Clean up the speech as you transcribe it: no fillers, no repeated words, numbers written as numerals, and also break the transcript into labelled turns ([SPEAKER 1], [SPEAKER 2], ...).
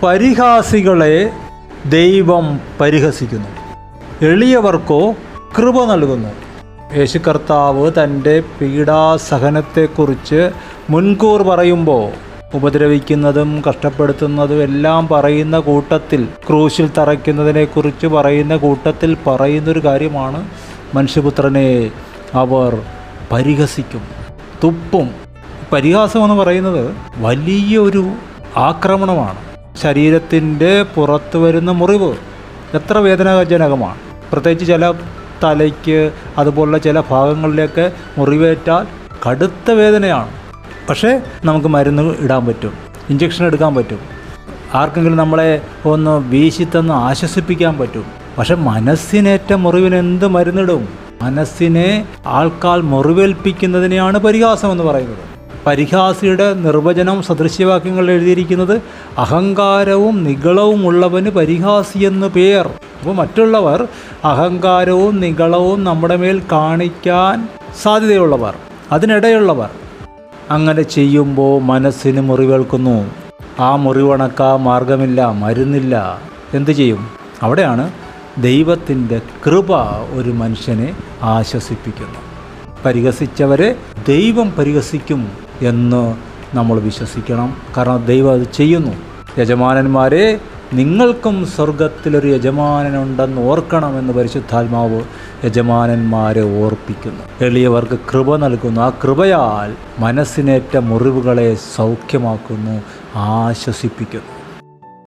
[SPEAKER 1] പരിഹാസികളെ ദൈവം പരിഹസിക്കുന്നു, എളിയവർക്കോ കൃപ നൽകുന്നു. യേശു കർത്താവ് തൻ്റെ പീഡാസഹനത്തെക്കുറിച്ച് മുൻകൂർ പറയുമ്പോൾ ഉപദ്രവിക്കുന്നതും കഷ്ടപ്പെടുത്തുന്നതും എല്ലാം പറയുന്ന കൂട്ടത്തിൽ, ക്രൂശിൽ തറയ്ക്കുന്നതിനെക്കുറിച്ച് പറയുന്ന കൂട്ടത്തിൽ പറയുന്നൊരു കാര്യമാണ്, മനുഷ്യപുത്രനെ അവർ പരിഹസിക്കും, തുപ്പും. പരിഹാസമെന്ന് പറയുന്നത് വലിയൊരു ആക്രമണമാണ്. ശരീരത്തിൻ്റെ പുറത്ത് വരുന്ന മുറിവ് എത്ര വേദനാജനകമാണ്. പ്രത്യേകിച്ച് ചില തലയ്ക്ക് അതുപോലുള്ള ചില ഭാഗങ്ങളിലേക്ക് മുറിവേറ്റാൽ കടുത്ത വേദനയാണ്. പക്ഷേ നമുക്ക് മരുന്ന് ഇടാൻ പറ്റും, ഇഞ്ചക്ഷൻ എടുക്കാൻ പറ്റും, ആർക്കെങ്കിലും നമ്മളെ ഒന്ന് വീശിത്തന്ന് ആശ്വസിപ്പിക്കാൻ പറ്റും. പക്ഷെ മനസ്സിനേറ്റ മുറിവിന് എന്ത് മരുന്നിടും? മനസ്സിനെ ആൾക്കാൽ മുറിവേൽപ്പിക്കുന്നതിനെയാണ് പരിഹാസമെന്ന് പറയുന്നത്. പരിഹാസിയുടെ നിർവചനം സദൃശ്യവാക്യങ്ങൾ എഴുതിയിരിക്കുന്നത് അഹങ്കാരവും നിഗളവും ഉള്ളവന് പരിഹാസി എന്ന് പേർ. അപ്പോൾ മറ്റുള്ളവർ അഹങ്കാരവും നിഗളവും നമ്മുടെ മേൽ കാണിക്കാൻ സാധ്യതയുള്ളവർ, അതിനിടയുള്ളവർ അങ്ങനെ ചെയ്യുമ്പോൾ മനസ്സിന് മുറിവേൽക്കുന്നു. ആ മുറിവണക്കാൻ മാർഗമില്ല, മരുന്നില്ല. എന്തു ചെയ്യും? അവിടെയാണ് ദൈവത്തിൻ്റെ കൃപ ഒരു മനുഷ്യനെ ആശ്വസിപ്പിക്കുന്നു. പരിഹസിച്ചവരെ ദൈവം പരിഹസിക്കും എന്ന് നമ്മൾ വിശ്വസിക്കണം. കാരണം ദൈവം അത് ചെയ്യുന്നു. യജമാനന്മാരെ, നിങ്ങൾക്കും സ്വർഗത്തിലൊരു യജമാനനുണ്ടെന്ന് ഓർക്കണമെന്ന് പരിശുദ്ധാത്മാവ് യജമാനന്മാരെ ഓർപ്പിക്കുന്നു. എളിയവർക്ക് കൃപ നൽകുന്നു. ആ കൃപയാൽ മനസ്സിനേറ്റ മുറിവുകളെ സൗഖ്യമാക്കുന്നു, ആശ്വസിപ്പിക്കുന്നു.